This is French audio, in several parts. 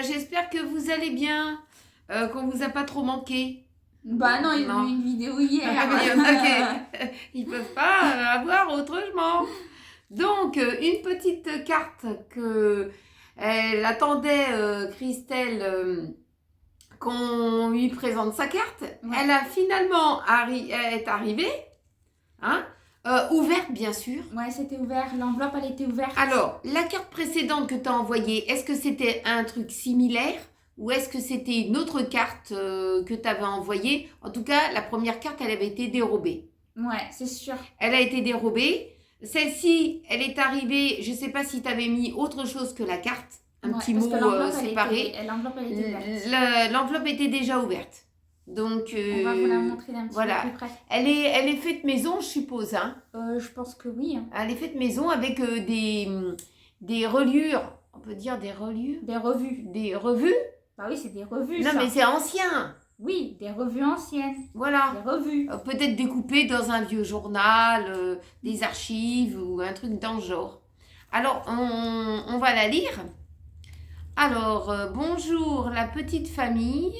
j'espère que vous allez bien, qu'on vous a pas trop manqué. Bah non, ils ont eu une vidéo hier. Il y en a ils peuvent pas avoir autrement. Donc, une petite carte que elle attendait, Christelle, qu'on lui présente sa carte. Ouais. Elle a finalement est arrivée, hein, ouverte bien sûr. Ouais, c'était ouvert. L'enveloppe, elle était ouverte. Alors, la carte précédente que tu as envoyée, est-ce que c'était un truc similaire ou est-ce que c'était une autre carte que tu avais envoyée? En tout cas, la première carte, elle avait été dérobée. Ouais, c'est sûr. Elle a été dérobée. Celle-ci, elle est arrivée, je ne sais pas si tu avais mis autre chose que la carte, un petit mot séparé. L'enveloppe, elle était ouverte. L'enveloppe était déjà ouverte. Donc, on va vous la montrer d'un petit voilà. peu plus près. Elle est faite maison, je suppose. Hein. Je pense que oui. Hein. Elle est faite maison avec des reliures. On peut dire des reliures? Des revues. Des revues? Bah oui, c'est des revues. Non, ça. mais c'est ancien. Oui, des revues anciennes. Voilà. Des revues. Peut-être découpées dans un vieux journal, des archives ou un truc dans ce genre. Alors, on va la lire. Alors, bonjour la petite famille.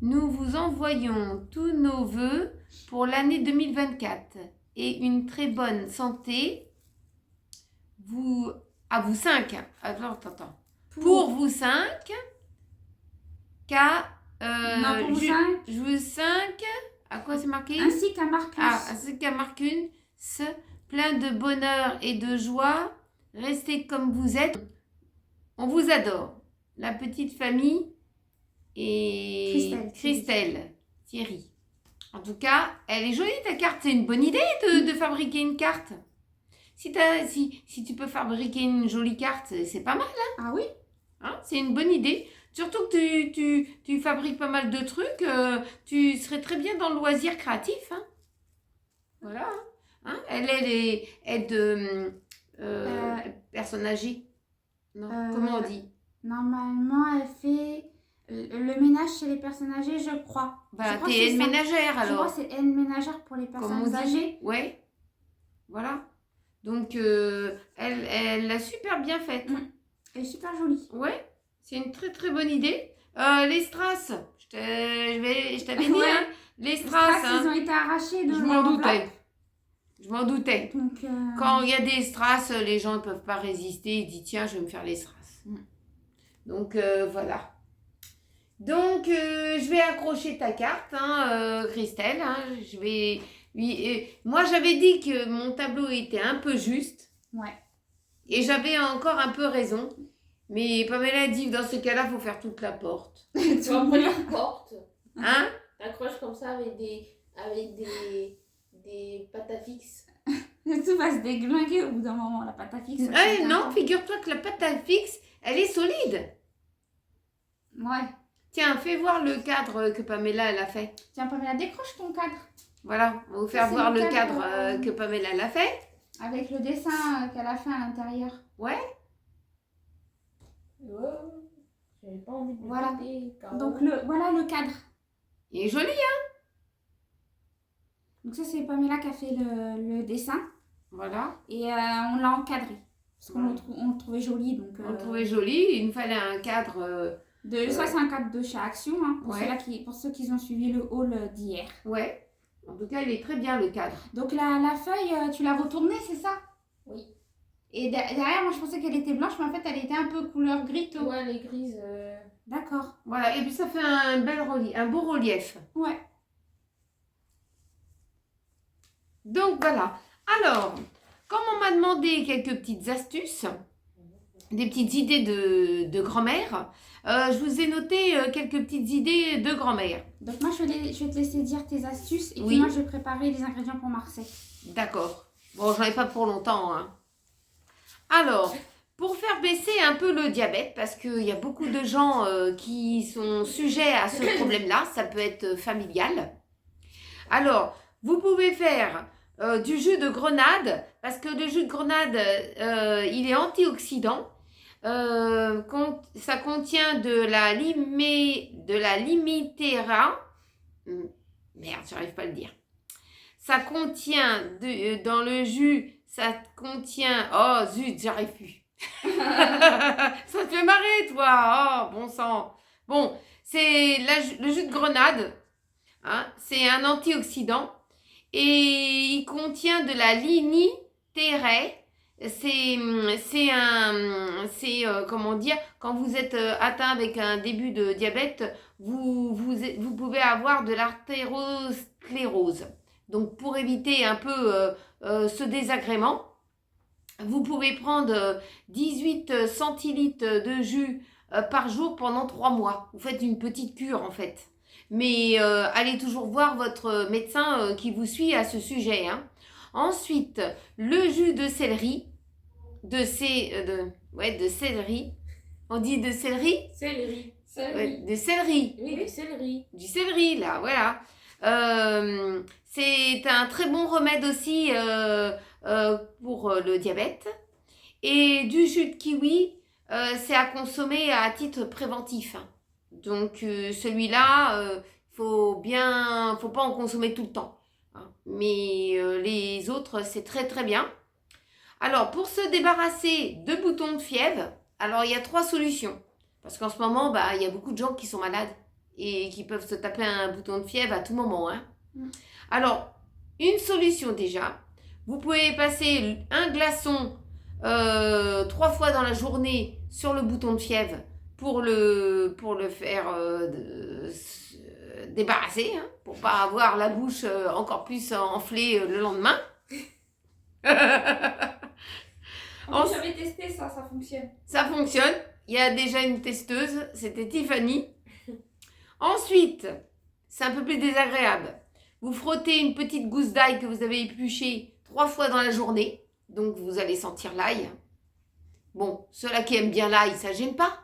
Nous vous envoyons tous nos vœux pour l'année 2024 et une très bonne santé. À vous 5. Attends. Pour vous 5. Non, pour vous 5. Je vous 5. À quoi c'est marqué? Ainsi qu'à Marcus. Ainsi qu'à Marcus. Plein de bonheur et de joie. Restez comme vous êtes. On vous adore. La petite famille et Christelle. Thierry. En tout cas, elle est jolie ta carte. C'est une bonne idée de fabriquer une carte. Si tu peux fabriquer une jolie carte, c'est pas mal. Hein? Ah oui? Hein, c'est une bonne idée. Surtout que tu fabriques pas mal de trucs. Tu serais très bien dans le loisir créatif. Hein? Voilà. Hein? Elle est de personne âgée. Non, comment on dit? Normalement, elle fait le ménage chez les personnes âgées, je crois. Bah, t'es aide ménagère alors. Je crois que c'est aide ménagère pour les personnes âgées. Ouais. Voilà. Donc, elle l'a super bien faite. Elle est super jolie. Ouais. C'est une très très bonne idée. Les strass, je t'avais dit, ouais. hein, les strass, hein, ils ont été arrachés de Je m'en doutais. Donc, quand il y a des strass, les gens ne peuvent pas résister. Ils disent tiens, je vais me faire les strass. Donc voilà. Donc je vais accrocher ta carte, hein, Christelle. Hein, moi j'avais dit que mon tableau était un peu juste. Ouais. Et j'avais encore un peu raison. Mais Pamela a dit que dans ce cas-là, il faut faire toute la porte. Tu vas prendre la porte. Hein? T'accroches comme ça avec des pâtes à fixe. Tout va se déglinguer au bout d'un moment, la pâte à fixe. Non, figure-toi que la pâte à fixe, elle est solide. Ouais. Tiens, fais voir le cadre que Pamela elle a fait. Tiens, Pamela, décroche ton cadre. Voilà, on va vous faire voir le cadre que Pamela elle a fait. Avec le dessin qu'elle a fait à l'intérieur. Ouais. J'avais pas envie de voilà. Regarder, donc voilà le cadre. Il est joli, hein? Donc ça c'est Pamela qui a fait le dessin. Voilà. Et on l'a encadré. Parce qu'on le trouvait joli. Donc, on le trouvait joli, il nous fallait un cadre... Ça c'est un cadre de chez Action, hein, pour ceux qui ont suivi le haul d'hier. Ouais. En tout cas, il est très bien le cadre. Donc la feuille, tu l'as retournée, c'est ça? Oui. Et derrière, moi je pensais qu'elle était blanche, mais en fait elle était un peu couleur gris tôt. Ouais, elle est grise. D'accord. Voilà, et puis ça fait un beau relief. Ouais. Donc voilà. Alors, comme on m'a demandé quelques petites astuces, des petites idées de grand-mère, je vous ai noté quelques petites idées de grand-mère. Donc moi je vais te laisser dire tes astuces et puis oui. moi je vais préparer les ingrédients pour ma recette. D'accord. Bon, j'en ai pas pour longtemps. Hein. Alors, pour faire baisser un peu le diabète, parce qu'il y a beaucoup de gens qui sont sujets à ce problème-là, ça peut être familial. Alors, vous pouvez faire du jus de grenade, parce que le jus de grenade, il est antioxydant. Ça contient de la limitera. Merde, j'arrive pas à le dire. Ça contient, dans le jus, ça contient... Oh zut, j'arrive plus. Ça te fait marrer, parler, toi. Oh, bon sang. Bon, c'est le jus de grenade. Hein, c'est un antioxydant. Et il contient de la lignitérae. Comment dire, quand vous êtes atteint avec un début de diabète, vous pouvez avoir de l'artérosclérose. Donc, pour éviter un peu ce désagrément, vous pouvez prendre 18 centilitres de jus par jour pendant 3 mois. Vous faites une petite cure en fait. Mais allez toujours voir votre médecin qui vous suit à ce sujet. Hein. Ensuite, le jus de céleri. De céleri. On dit de céleri? Céleri. Ouais, de céleri. Oui, du céleri. Du céleri, là, voilà. C'est un très bon remède aussi pour le diabète. Et du jus de kiwi, c'est à consommer à titre préventif. Hein. Donc celui-là, faut pas en consommer tout le temps. Hein. Mais les autres, c'est très très bien. Alors, pour se débarrasser de boutons de fièvre, alors il y a 3 solutions. Parce qu'en ce moment, il y a beaucoup de gens qui sont malades et qui peuvent se taper un bouton de fièvre à tout moment. Hein. Alors, une solution déjà, vous pouvez passer un glaçon 3 fois dans la journée sur le bouton de fièvre pour le faire débarrasser, hein, pour pas avoir la bouche encore plus enflée le lendemain. J'avais testé ça fonctionne. Ça fonctionne. Il y a déjà une testeuse, c'était Tiffany. Ensuite, c'est un peu plus désagréable. Vous frottez une petite gousse d'ail que vous avez épluchée 3 fois dans la journée. Donc, vous allez sentir l'ail. Bon, ceux-là qui aiment bien l'ail, ça gêne pas?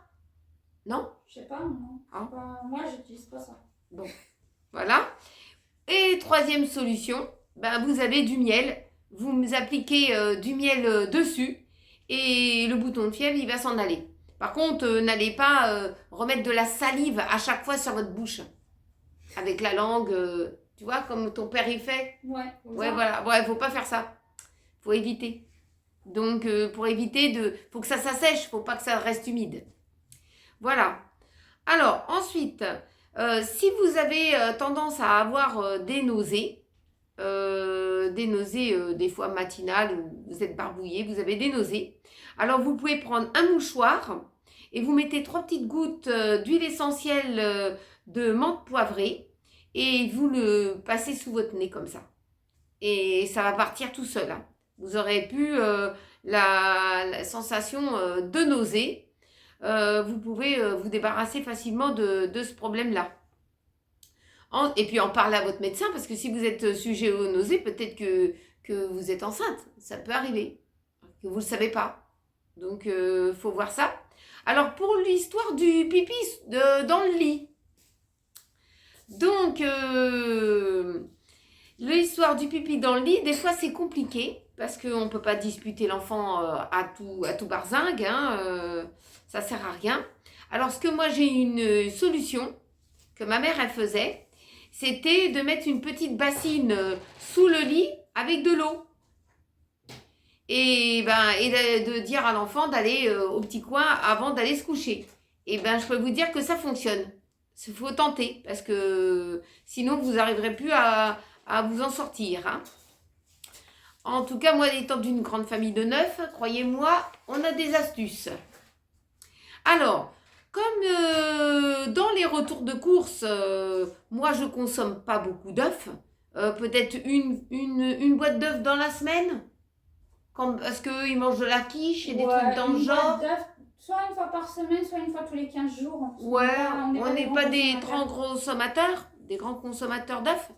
Non? Je sais pas, non. Hein? Moi, j'utilise pas ça. Bon, voilà. Et 3e solution, vous avez du miel. Vous appliquez du miel dessus et le bouton de fièvre, il va s'en aller. Par contre, n'allez pas remettre de la salive à chaque fois sur votre bouche. Avec la langue, tu vois, comme ton père il fait. Ouais. Voilà. Ouais, faut pas faire ça. Faut éviter. Donc, pour éviter faut que ça s'assèche, faut pas que ça reste humide. Voilà. Alors, ensuite, si vous avez tendance à avoir des nausées, des fois matinales, où vous êtes barbouillé, vous avez des nausées. Alors, vous pouvez prendre un mouchoir et vous mettez 3 petites gouttes d'huile essentielle de menthe poivrée et vous le passez sous votre nez comme ça. Et ça va partir tout seul. Hein. Vous aurez plus la sensation de nausée. Vous pouvez vous débarrasser facilement de ce problème-là. Et puis en parler à votre médecin, parce que si vous êtes sujet aux nausées, peut-être que vous êtes enceinte. Ça peut arriver, que vous ne le savez pas. Donc, faut voir ça. Alors, pour l'histoire du pipi dans le lit. Donc, l'histoire du pipi dans le lit, des fois, c'est compliqué, parce qu'on ne peut pas disputer l'enfant à tout barzingue. Hein, ça ne sert à rien. Alors, moi, j'ai une solution que ma mère, elle faisait. C'était de mettre une petite bassine sous le lit avec de l'eau. Et de dire à l'enfant d'aller au petit coin avant d'aller se coucher. Et je peux vous dire que ça fonctionne. Il faut tenter, parce que sinon vous n'arriverez plus à vous en sortir. Hein. En tout cas, moi, étant d'une grande famille de 9, croyez-moi, on a des astuces. Alors, comme dans les retours de course, moi je consomme pas beaucoup d'œufs, peut-être une boîte d'œufs dans la semaine, parce qu'ils mangent de la quiche et des trucs dans le genre. Soit une fois par semaine, soit une fois tous les 15 jours. Ouais, on n'est pas des grands consommateurs d'œufs.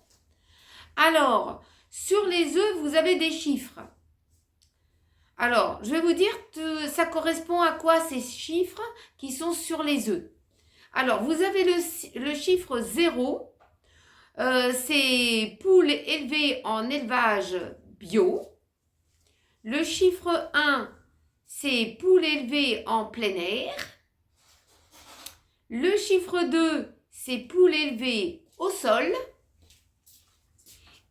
Alors, sur les œufs, vous avez des chiffres. Alors, je vais vous dire, ça correspond à quoi ces chiffres qui sont sur les œufs. Alors, vous avez le chiffre 0, c'est poules élevées en élevage bio. Le chiffre 1, c'est poules élevées en plein air. Le chiffre 2, c'est poules élevées au sol.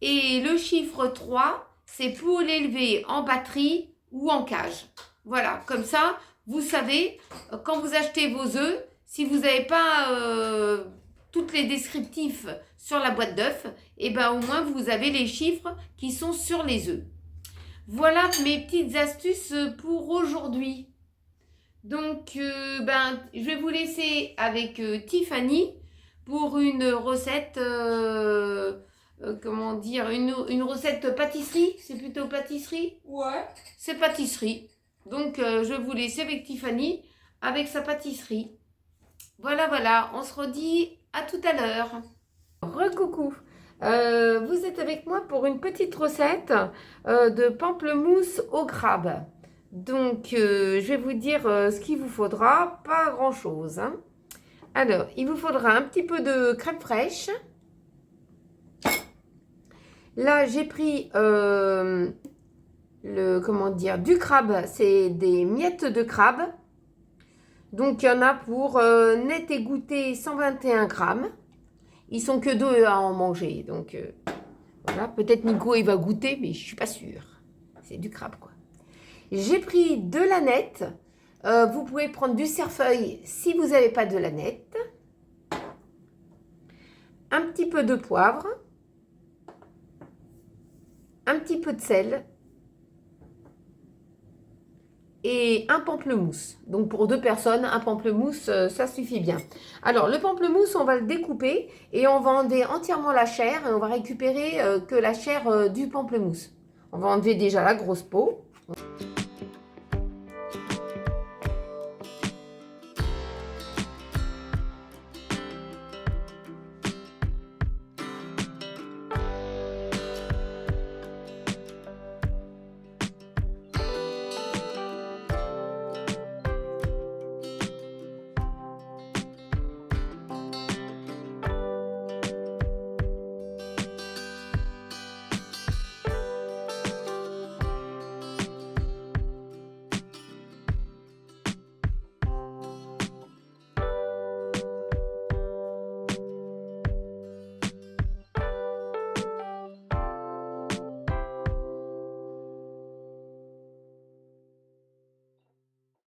Et le chiffre 3, c'est poules élevées en batterie ou en cage. Voilà, comme ça, vous savez, quand vous achetez vos œufs, si vous n'avez pas toutes les descriptifs sur la boîte d'œufs, et ben au moins vous avez les chiffres qui sont sur les œufs. Voilà mes petites astuces pour aujourd'hui. Donc, je vais vous laisser avec Tiffany pour une recette, comment dire, une recette pâtisserie. C'est plutôt pâtisserie? Ouais. C'est pâtisserie. Donc, je vais vous laisser avec Tiffany, avec sa pâtisserie. Voilà, on se redit à tout à l'heure. Recoucou. Vous êtes avec moi pour une petite recette de pamplemousse au crabe. Donc, je vais vous dire ce qu'il vous faudra, pas grand-chose. Hein. Alors, il vous faudra un petit peu de crème fraîche. Là, j'ai pris du crabe, c'est des miettes de crabe. Donc, il y en a pour net et goûter 121 grammes. Ils sont que 2 à en manger. Donc, voilà, peut-être Nico, il va goûter, mais je ne suis pas sûre. C'est du crabe, quoi. J'ai pris de l'aneth. Vous pouvez prendre du cerfeuil si vous n'avez pas de l'aneth. Un petit peu de poivre. Un petit peu de sel. Et un pamplemousse. Donc pour 2 personnes, un pamplemousse, ça suffit bien. Alors le pamplemousse, on va le découper et on va enlever entièrement la chair et on va récupérer que la chair du pamplemousse. On va enlever déjà la grosse peau.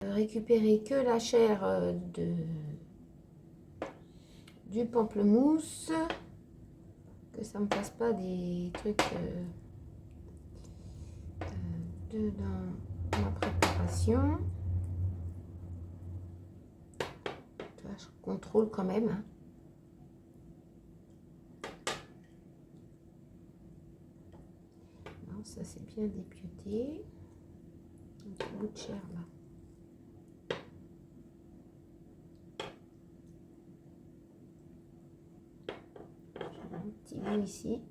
Récupérer que la chair du pamplemousse, que ça me passe pas des trucs dans ma préparation. Je contrôle quand même. Hein. Non, ça c'est bien dépiauté. Un petit bout de chair là. Un petit bout ici.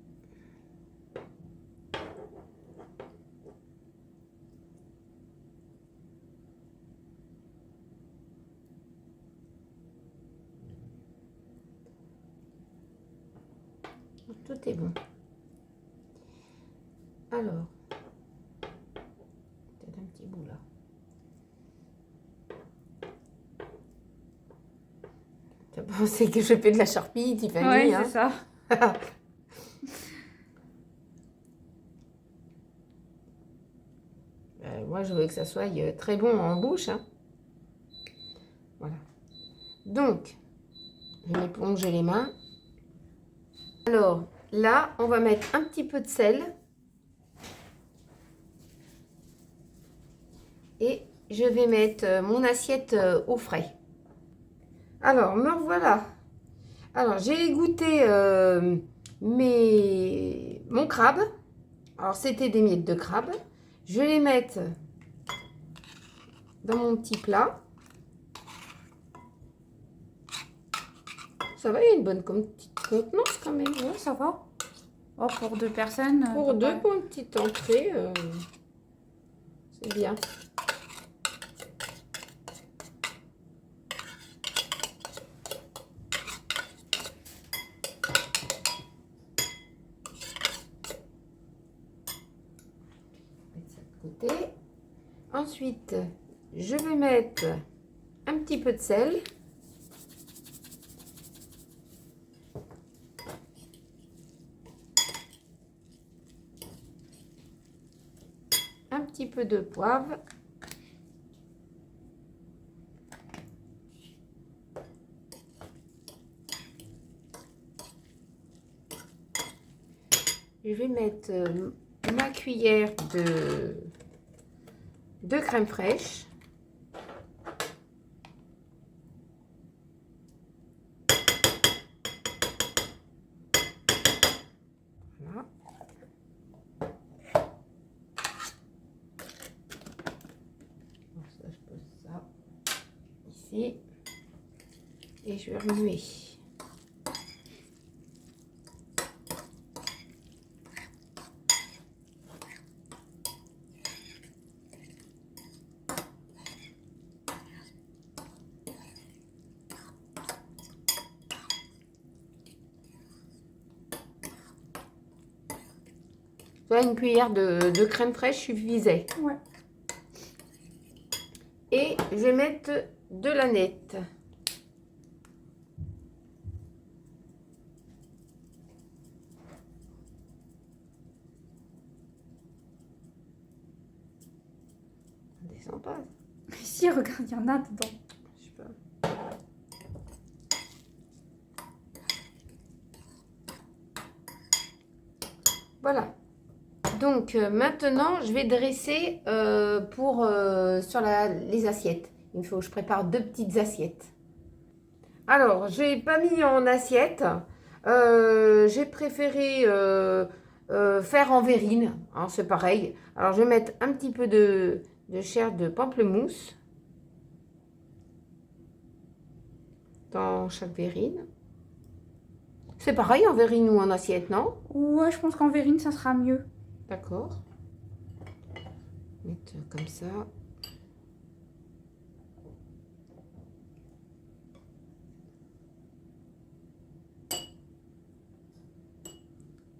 Tout est bon. Alors, peut-être un petit bout là. Tu as pensé que je fais de la charpie, Tiffany? Ouais, hein? c'est ça. Moi, je veux que ça soit très bon en bouche. Hein. Voilà. Donc, je vais m'éponger les mains. Alors, là, on va mettre un petit peu de sel. Et je vais mettre mon assiette au frais. Alors, me revoilà. Alors, j'ai goûté mon crabe. Alors, c'était des miettes de crabe. Je vais les mettre dans mon petit plat. Ça va, il y a une bonne petite contenance quand même. Oui, ça va. Oh, pour 2 personnes. Pour 2, pour une petite entrée, c'est bien. Côté. Ensuite, je vais mettre un petit peu de sel. Un petit peu de poivre. je vais mettre ma cuillère de crème fraîche. Voilà. Alors ça, je pose ça ici. Et je vais remuer. Là, une cuillère de crème fraîche suffisait. Ouais. Et je vais mettre de l'aneth. On descend pas. Si, regarde, il y en a dedans. Je sais pas. Voilà. Donc maintenant, je vais dresser sur les assiettes. Il faut que je prépare 2 petites assiettes. Alors, je n'ai pas mis en assiette. J'ai préféré faire en verrine. Hein, c'est pareil. Alors, je vais mettre un petit peu de chair de pamplemousse dans chaque verrine. C'est pareil en verrine ou en assiette, non? Ouais, je pense qu'en verrine, ça sera mieux. D'accord. Mettre comme ça.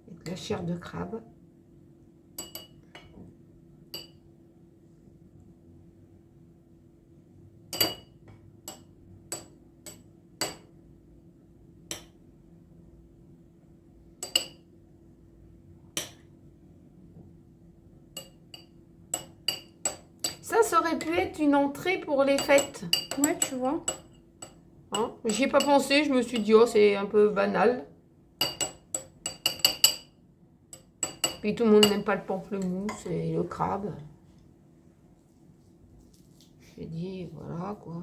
Et de la chair de crabe. Ça aurait pu être une entrée pour les fêtes. Ouais, tu vois. Hein? J'y ai pas pensé, je me suis dit, oh, c'est un peu banal. Puis tout le monde n'aime pas le pamplemousse et le crabe. J'ai dit, voilà quoi.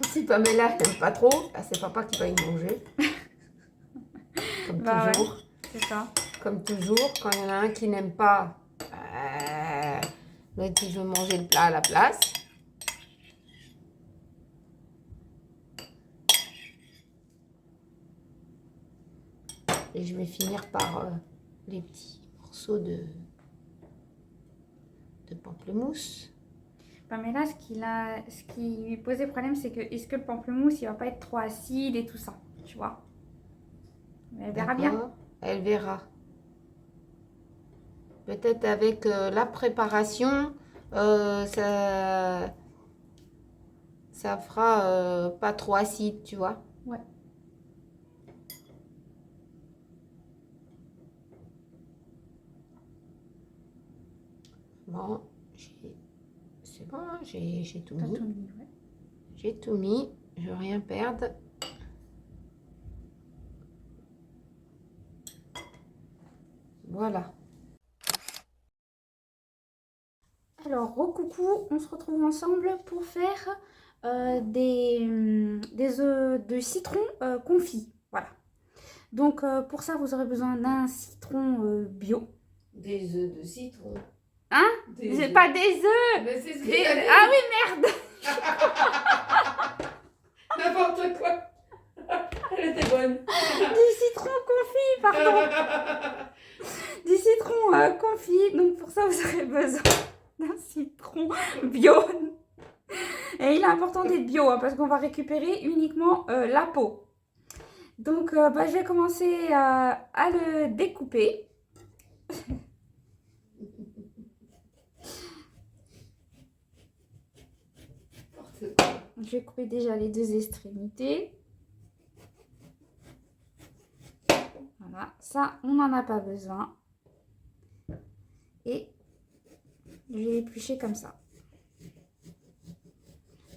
Si Pamela n'aime pas trop, bah, c'est papa qui va y manger. Comme toujours. Ouais, c'est ça. Comme toujours, quand il y en a un qui n'aime pas, l'autre il veut manger le plat à la place. Et je vais finir par les petits morceaux de pamplemousse. Mais là, ce qui lui posait problème, c'est que est-ce que le pamplemousse, il va pas être trop acide et tout ça, tu vois. Mais elle verra bien. Elle verra. Peut-être avec la préparation, ça fera pas trop acide, tu vois. Ouais. Bon, c'est bon, hein, j'ai tout mis. Tout mis, ouais. J'ai tout mis, je veux rien perdre. Voilà. Alors, coucou, on se retrouve ensemble pour faire des œufs de citron confits. Voilà. Donc, pour ça, vous aurez besoin d'un citron bio. Des œufs de citron. Hein? Des C'est œufs. pas des œufs! Mais c'est ce que Des... t'as dit. Ah oui, merde! N'importe quoi. Elle était bonne. Du citron confit, pardon. Du citron confit. Donc pour ça, vous aurez besoin d'un citron bio. Et il est important d'être bio hein, parce qu'on va récupérer uniquement la peau. Donc je vais commencer à le découper. Je vais couper déjà les deux extrémités. Voilà, ça on n'en a pas besoin. Et je vais l'éplucher comme ça.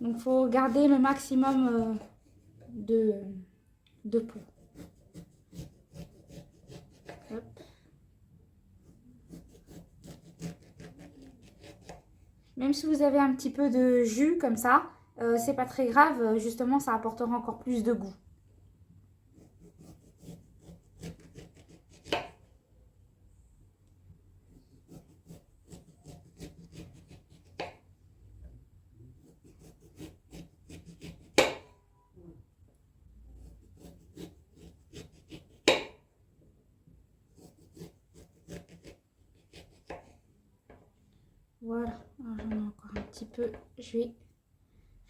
Donc il faut garder le maximum de peau. Hop. Même si vous avez un petit peu de jus comme ça, c'est pas très grave, justement ça apportera encore plus de goût. Voilà, j'en ai encore un petit peu, je vais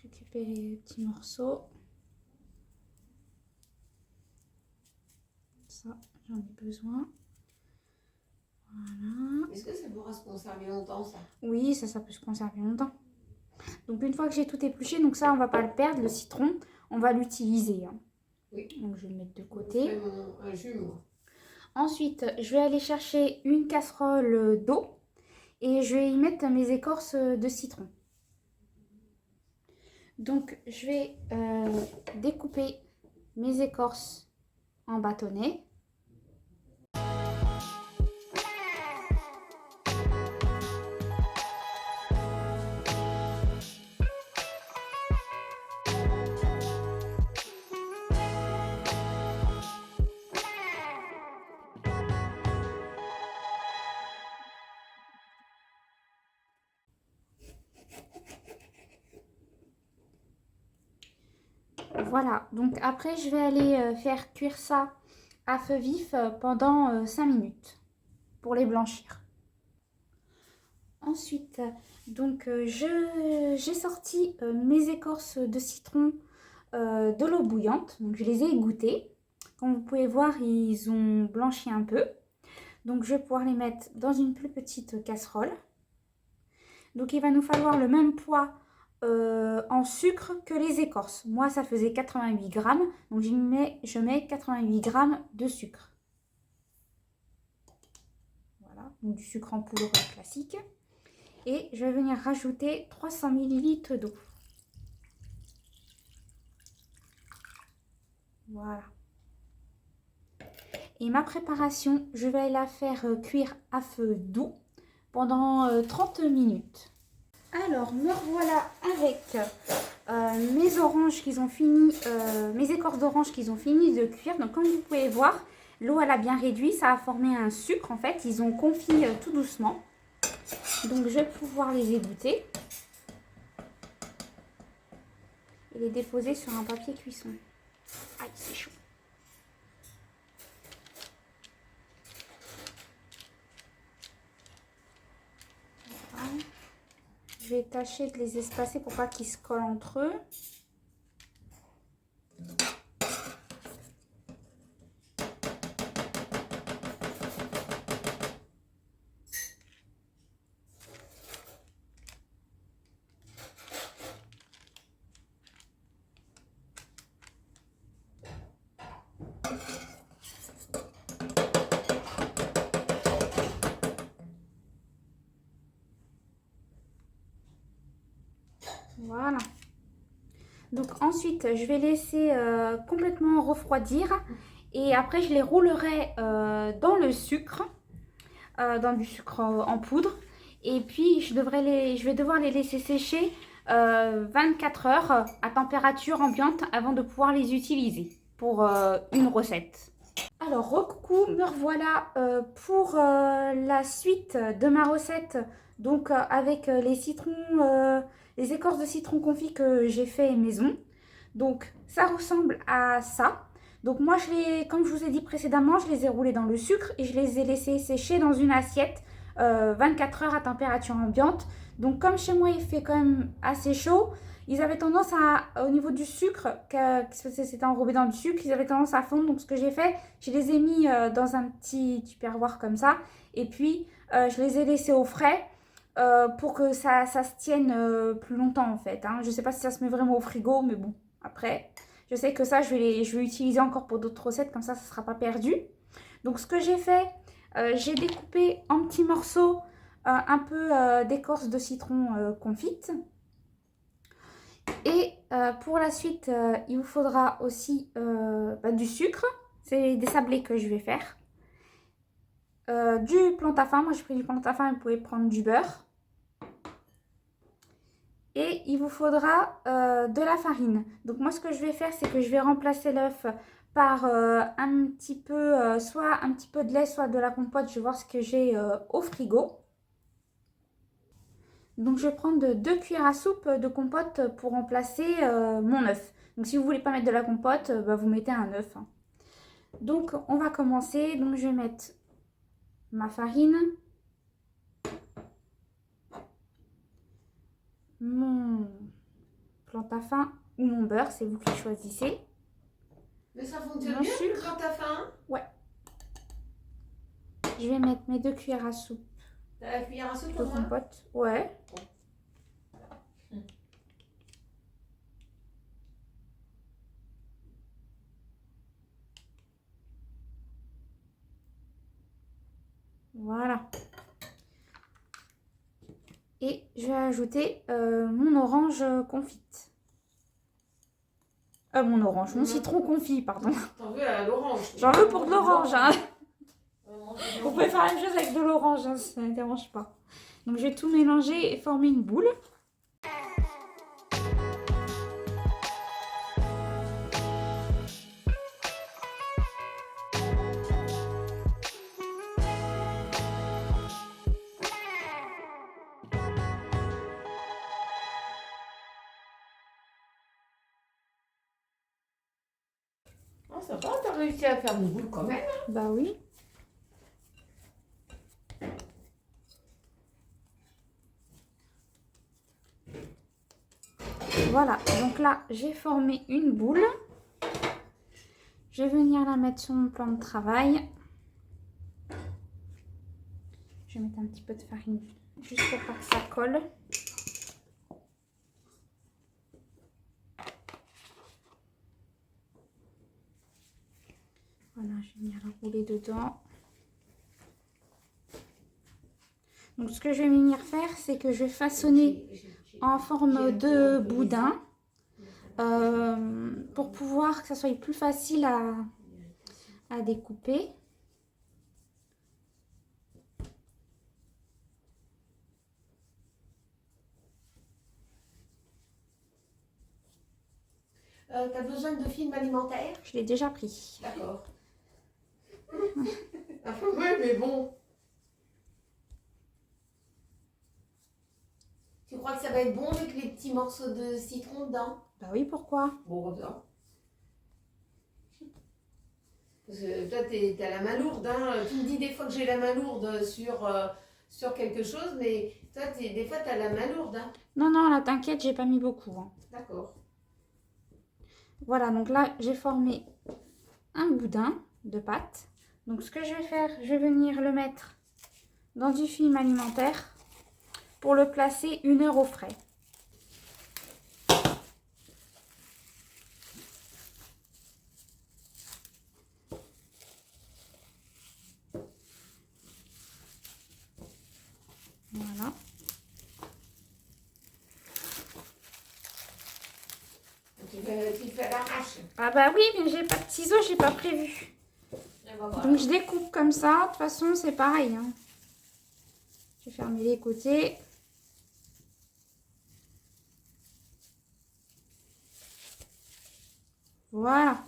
récupérer les petits morceaux. Ça, j'en ai besoin. Voilà. Est-ce que ça pourra se conserver longtemps, ça? Oui, ça peut se conserver longtemps. Donc une fois que j'ai tout épluché, donc ça on va pas le perdre, le citron, on va l'utiliser. Hein. Oui. Donc je vais le mettre de côté. Un jus, moi. Ensuite, je vais aller chercher une casserole d'eau et je vais y mettre mes écorces de citron. Donc je vais découper mes écorces en bâtonnets. Voilà, donc après je vais aller faire cuire ça à feu vif pendant 5 minutes pour les blanchir. Ensuite, donc j'ai sorti mes écorces de citron de l'eau bouillante, donc je les ai égouttées. Comme vous pouvez voir, ils ont blanchi un peu. Donc je vais pouvoir les mettre dans une plus petite casserole. Donc il va nous falloir le même poids en sucre que les écorces. Moi ça faisait 88 grammes, donc je mets 88 grammes de sucre. Voilà, donc du sucre en poudre classique. Et je vais venir rajouter 300 ml d'eau. Voilà. Et ma préparation, je vais la faire cuire à feu doux pendant 30 minutes. Alors, me revoilà avec mes oranges qui ont fini, mes écorces d'orange qui ont fini de cuire. Donc, comme vous pouvez voir, l'eau elle a bien réduit, ça a formé un sucre en fait. Ils ont confit tout doucement. Donc, je vais pouvoir les égoutter et les déposer sur un papier cuisson. Aïe, c'est chaud. Voilà. Je vais tâcher de les espacer pour pas qu'ils se collent entre eux. Voilà. Donc ensuite, je vais laisser complètement refroidir et après je les roulerai dans le sucre, dans du sucre en poudre. Et puis je vais devoir les laisser sécher 24 heures à température ambiante avant de pouvoir les utiliser pour une recette. Alors recoucou, me revoilà pour la suite de ma recette, donc avec les citrons, les écorces de citron confit que j'ai fait maison. Donc ça ressemble à ça. Donc moi, comme je vous ai dit précédemment, je les ai roulés dans le sucre et je les ai laissés sécher dans une assiette 24 heures à température ambiante. Donc comme chez moi, il fait quand même assez chaud, ils avaient tendance au niveau du sucre, c'était enrobé dans du sucre, ils avaient tendance à fondre. Donc ce que j'ai fait, je les ai mis dans un petit tupperware comme ça. Et puis, je les ai laissés au frais pour que ça se tienne plus longtemps en fait. Hein. Je ne sais pas si ça se met vraiment au frigo, mais bon, après... Je sais que ça, je vais utiliser encore pour d'autres recettes, comme ça ne sera pas perdu. Donc, ce que j'ai fait, j'ai découpé en petits morceaux un peu d'écorce de citron confite. Et pour la suite, il vous faudra aussi du sucre. C'est des sablés que je vais faire. Du plantain, moi j'ai pris du plantain, vous pouvez prendre du beurre. Et il vous faudra de la farine. Donc moi ce que je vais faire, c'est que je vais remplacer l'œuf par un petit peu, soit un petit peu de lait, soit de la compote. Je vais voir ce que j'ai au frigo. Donc je vais prendre 2 cuillères à soupe de compote pour remplacer mon œuf. Donc si vous ne voulez pas mettre de la compote, vous mettez un œuf. Hein. Donc on va commencer. Donc je vais mettre ma farine. Mon plantain ou mon beurre, c'est vous qui choisissez. Mais ça fonctionne bien le plantain? Ouais. Je vais mettre mes 2 cuillères à soupe. T'as la cuillère à soupe de compote. Ouais. Voilà. Et je vais ajouter mon orange confite. Mon citron confit, pardon. T'en veux à l'orange? J'en veux pour de l'orange, hein. Vous pouvez faire la même chose avec de l'orange, hein, ça ne dérange pas. Donc je vais tout mélanger et former une boule. Oh, ça va, t'as réussi à faire une boule quand même. Bah oui. Voilà, donc là, j'ai formé une boule. Je vais venir la mettre sur mon plan de travail. Je vais mettre un petit peu de farine, juste pour pas que ça colle. Voilà, je vais venir la rouler dedans. Donc ce que je vais venir faire, c'est que je vais façonner en forme de boudin pour pouvoir que ça soit plus facile à découper. T'as besoin de film alimentaire? Je l'ai déjà pris. D'accord. Oui, mais bon. Tu crois que ça va être bon avec les petits morceaux de citron dedans? Bah oui, pourquoi? Bon, comme ça. Parce que toi, t'as la main lourde. Hein. Tu me dis des fois que j'ai la main lourde sur quelque chose, mais toi, des fois, t'as la main lourde. Hein. Non, non, là, t'inquiète, j'ai pas mis beaucoup. Hein. D'accord. Voilà, donc là, j'ai formé un boudin de pâte. Donc, ce que je vais faire, je vais venir le mettre dans du film alimentaire pour le placer 1 heure au frais. Voilà. Tu fais à l'arrache. Ah bah oui, mais j'ai pas de ciseaux, j'ai pas prévu. Donc je découpe comme ça. De toute façon, c'est pareil. Hein. Je vais fermer les côtés. Voilà.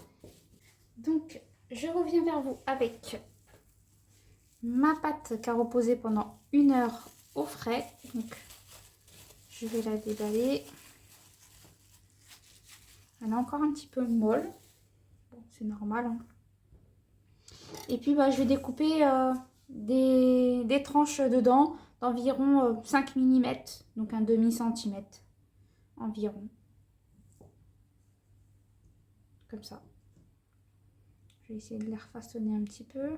Donc, je reviens vers vous avec ma pâte qui a reposé pendant 1 heure au frais. Donc, je vais la déballer. Elle est encore un petit peu molle. Bon, c'est normal. Hein. Et puis je vais découper des tranches dedans d'environ 5 mm, donc un demi-centimètre environ. Comme ça. Je vais essayer de les refaçonner un petit peu.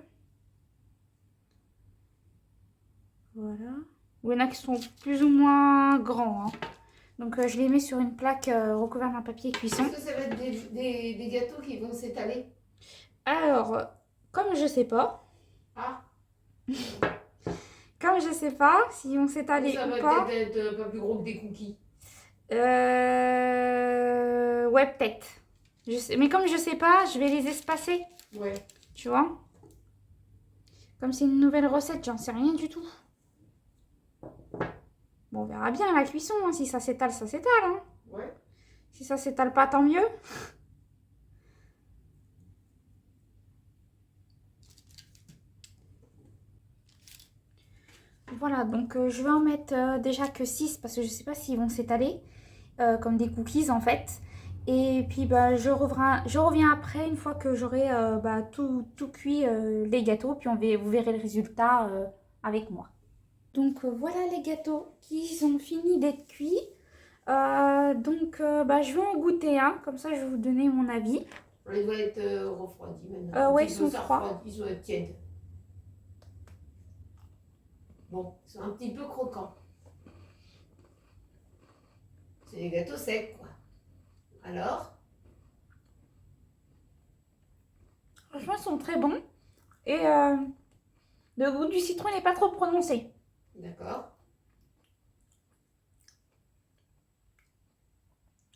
Voilà. Il y en a qui sont plus ou moins grands. Hein. Donc je les mets sur une plaque recouverte d'un papier cuisson. Est-ce que ça va être des gâteaux qui vont s'étaler? Alors, comme je sais pas. Ah. Comme je sais pas si on s'étaler Ça ou va pas. peut-être être pas plus gros que des cookies. Ouais, peut-être. Mais comme je sais pas, je vais les espacer. Ouais. Tu vois? Comme c'est une nouvelle recette, j'en sais rien du tout. Bon, on verra bien à la cuisson. Hein. Si ça s'étale, ça s'étale. Hein. Ouais. Si ça s'étale pas, tant mieux. Voilà, donc je vais en mettre déjà que 6 parce que je sais pas s'ils vont s'étaler comme des cookies en fait. Et puis je reviens après une fois que j'aurai tout cuit les gâteaux. Puis vous verrez le résultat avec moi. Donc voilà les gâteaux qui ont fini d'être cuits. Je vais en goûter un, comme ça je vais vous donner mon avis. Ils vont être refroidis maintenant. Ouais, ils sont froids. Ils vont être tièdes. Bon, ils sont un petit peu croquants. C'est des gâteaux secs, quoi. Alors? Franchement, ils sont très bons. Et le goût du citron n'est pas trop prononcé. D'accord.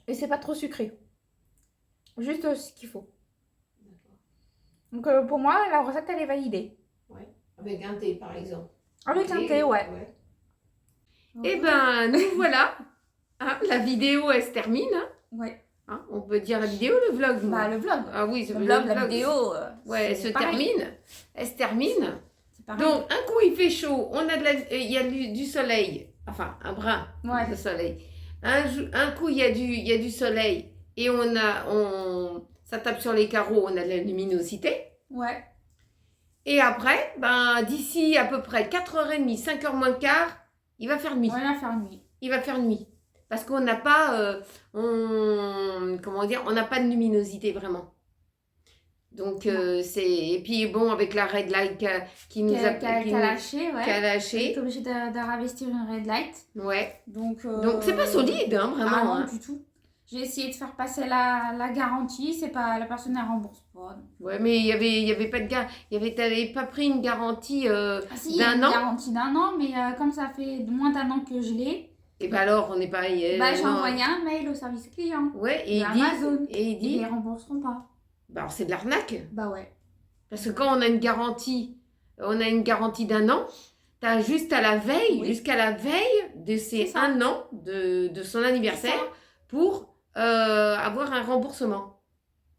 Et c'est pas trop sucré. Juste ce qu'il faut. Donc pour moi, la recette, elle est validée. Ouais. Avec un thé, par exemple. Avec un thé, ouais. Eh ben, nous voilà. Hein, la vidéo, elle se termine. Hein. Ouais. Hein, on peut dire la vidéo ou le vlog? Bah, le vlog. Ah oui, Le vlog, la vidéo. Ouais, elle se pareil. termine. Elle se termine. Pareil. Donc, un coup, il fait chaud. On a il y a du soleil. Enfin, un brin de soleil. Un coup, il y a du soleil. Et ça tape sur les carreaux. On a de la luminosité. Ouais. Et après, d'ici à peu près 4h30, 5h moins le quart, il va faire nuit. Ouais, il va faire nuit. Il va faire nuit. Parce qu'on n'a pas, on n'a pas de luminosité vraiment. Donc, et puis bon, avec la red light qui nous a lâché, ouais. Qui a lâché. On est obligé de ravestir une red light. Ouais. Donc, c'est pas solide, hein, vraiment. Non, du tout. J'ai essayé de faire passer la garantie, c'est pas, la personne ne rembourse pas. Ouais, mais il y avait pas de t'avais pas pris une garantie d'un an. Une garantie d'un an, mais comme ça fait moins d'un an que je l'ai. Et alors, on n'est pas. J'ai envoyé un mail au service client. Ouais, et Amazon. Il dit. Ils les rembourseront pas. Alors c'est de l'arnaque. Bah ouais. Parce que quand on a une garantie d'un an, t'as juste à la veille, jusqu'à la veille de ces 1 an de son anniversaire pour avoir un remboursement.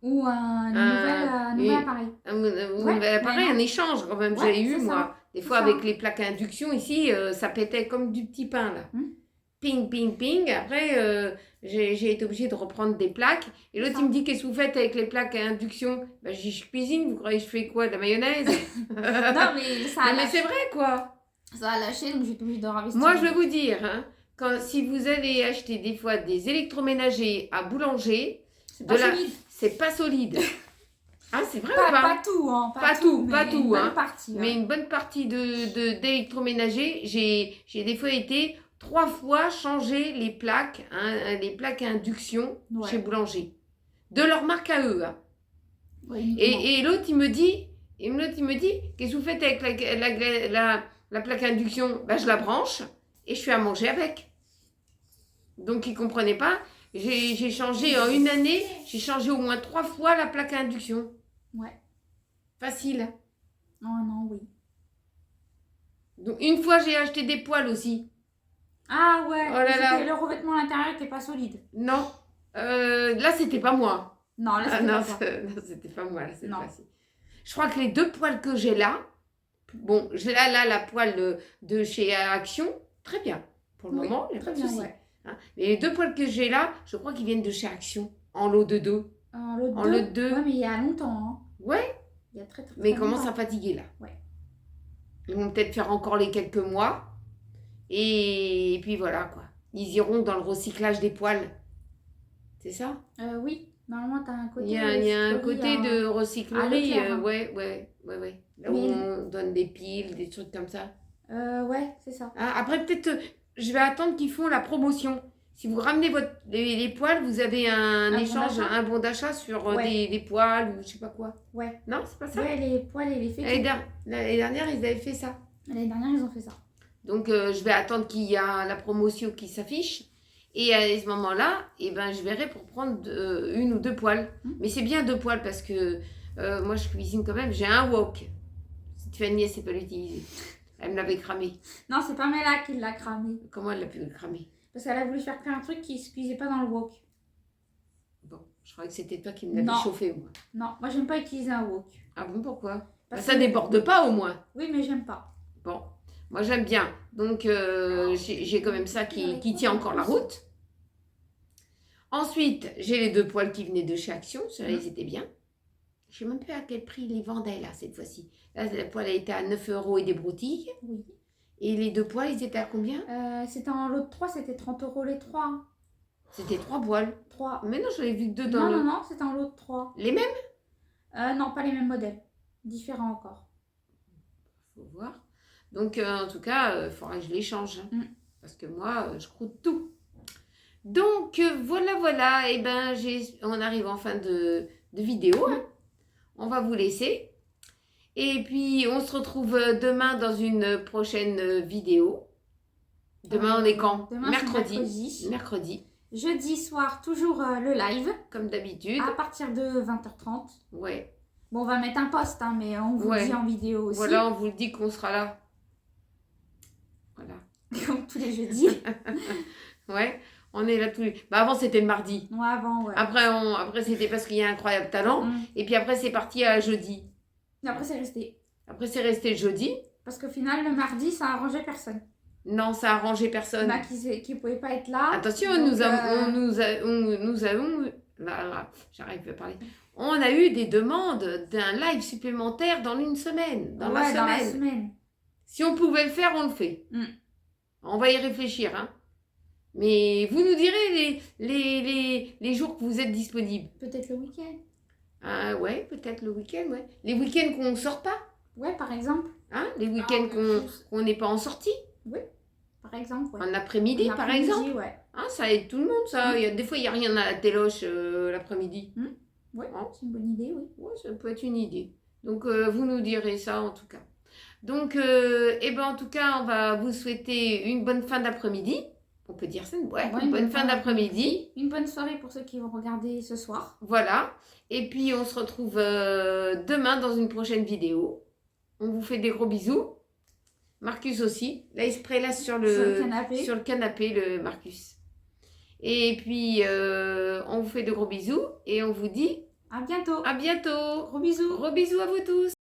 Ou un nouvel appareil. Un nouvel appareil, un échange quand même. J'ai eu, moi. Des fois, avec les plaques à induction, ici, ça pétait comme du petit pain, là. Ping, ping, ping. Après, j'ai été obligée de reprendre des plaques. Et l'autre, il me dit, qu'est-ce que vous faites avec les plaques à induction? Je dis, je cuisine. Vous croyez que je fais quoi? De la mayonnaise? Non, mais ça a lâché. Mais c'est vrai, quoi. Ça a lâché, donc j'ai été obligée de ravestir. Moi, je vais vous dire, hein, si vous allez acheter des fois des électroménagers à boulanger, c'est pas solide. Ah, c'est vrai ou pas? Pas tout, hein. Pas tout, une bonne hein. partie, mais une bonne partie d'électroménager, j'ai des fois été 3 fois changer les plaques à induction chez Boulanger. De leur marque à eux. Hein. Oui, et l'autre, il me dit, qu'est-ce que vous faites avec la plaque à induction? Je la branche et je fais à manger avec. Donc, ils ne comprenaient pas. J'ai changé en une année, j'ai changé au moins 3 fois la plaque à induction. Ouais. Facile. Non, oui. Donc, une fois, j'ai acheté des poêles aussi. Ah ouais, oh là là. Le revêtement à l'intérieur n'était pas solide. Non, là, c'était pas moi. Non, là, c'était pas moi. Là, cette fois-ci. Je crois que les 2 poêles que j'ai là, bon, j'ai là la poêle de chez Action, très bien. Pour le moment, il n'y a pas de souci. Ouais. Hein. Mais les 2 poêles que j'ai là, je crois qu'ils viennent de chez Action, en lot de 2. L'autre En 2. l'autre 2. Ouais, mais il y a longtemps. Hein. Ouais, Il y a très très mais ils très commencent longtemps. à fatiguer là. Ouais. Ils vont peut-être faire encore les quelques mois. Et puis voilà quoi. Ils iront dans le recyclage des poils. C'est ça? Oui, normalement, tu as un côté. Il y a un côté de à recyclerie. Leclerc, hein. Ouais. Là où Mais- on donne des piles, des trucs comme ça. Ouais, c'est ça. Ah, après, peut-être, je vais attendre qu'ils font la promotion. Si vous ramenez les poils, vous avez un bon échange, d'achat un bon d'achat sur Ouais. des poils ou je sais pas quoi. Ouais. Non, c'est pas ça? Ouais, les poils et les fécaux. L'année dernière, ils avaient fait ça. L'année dernière, ils ont fait ça. Donc, je vais attendre qu'il y ait la promotion qui s'affiche. Et à ce moment-là, eh ben, je verrai pour prendre 1 ou 2 poils. Mais c'est bien 2 poils parce que moi, je cuisine quand même. J'ai un wok. Si Tiffany, elle ne sait pas l'utiliser. Elle me l'avait cramé. Non, c'est pas Mela qui l'a cramé. Comment elle l'a pu le cramer? Parce qu'elle a voulu faire cuire un truc qui ne se cuisait pas dans le wok. Bon, je croyais que c'était toi qui me l'avais Non. chauffé, moi. Non, moi, j'aime pas utiliser un wok. Ah bon, pourquoi? Parce Ça que- déborde pas au moins. Oui, mais j'aime pas. Bon, moi j'aime bien. Donc j'ai quand même ça qui tient encore la route. Ensuite, j'ai les 2 poils qui venaient de chez Action. Ceux-là, ils étaient bien. Je ne sais même plus à quel prix ils les vendaient là, cette fois-ci. Là, la poêle était à 9 € et des broutilles. Oui. Et les 2 poils, ils étaient à combien? C'était en lot de 3, c'était 30 € les 3. Hein. C'était 3 poils. 3. Mais non, j'en ai vu que 2 dans Non, le... non, c'était en lot de 3. Les mêmes? Non, pas les mêmes modèles. Différents encore. Faut voir. Donc, en tout cas, il faudra que je les change. Hein. Parce que moi, je croûte tout. Donc, voilà. Et ben, on arrive en fin de vidéo. Hein. On va vous laisser. Et puis, on se retrouve demain dans une prochaine vidéo. Demain, on est quand? Demain, Mercredi. Mercredi, Jeudi soir, toujours le live. comme d'habitude. À partir de 20h30. Ouais. Bon, on va mettre un post, hein, mais on vous le dit en vidéo aussi. Voilà, on vous le dit qu'on sera là. Voilà. Comme tous les jeudis. Ouais, on est là tous les... Bah, avant, c'était le mardi. Ouais, avant, ouais. Après c'était parce qu'il y a Incroyable Talent. Et puis après, c'est parti à jeudi. Et après, c'est resté. Après, c'est resté jeudi. Parce qu'au final, le mardi, ça arrangeait personne. Non, ça a arrangé personne. Bah, qui ne pouvaient pas être là. Attention, donc, nous avons... Là, j'arrive pas à parler. On a eu des demandes d'un live supplémentaire dans une semaine. Dans la semaine. Si on pouvait le faire, on le fait. On va y réfléchir, hein. Mais vous nous direz les jours que vous êtes disponibles. Peut-être le week-end. Ah ouais, peut-être le week-end, ouais. Les week-ends qu'on ne sort pas, Ouais, par exemple. hein. Les week-ends qu'on n'est pas en sortie. Oui, par exemple. Ouais. En après-midi, par exemple. Ouais. Hein, ça aide tout le monde, ça. Des fois, il n'y a rien à la téloche l'après-midi. Ouais, Hein. c'est une bonne idée, oui. Ouais, ça peut être une idée. Donc, vous nous direz ça, en tout cas. Donc, en tout cas, on va vous souhaiter une bonne fin d'après-midi. On peut dire ça, ouais, une bonne fin d'après-midi. Une bonne soirée pour ceux qui vont regarder ce soir. Voilà. Et puis, on se retrouve demain dans une prochaine vidéo. On vous fait des gros bisous. Marcus aussi. Là, il se prélasse sur le canapé, le Marcus. Et puis, on vous fait de gros bisous. Et on vous dit à bientôt. à bientôt. Gros bisous. Gros bisous à vous tous.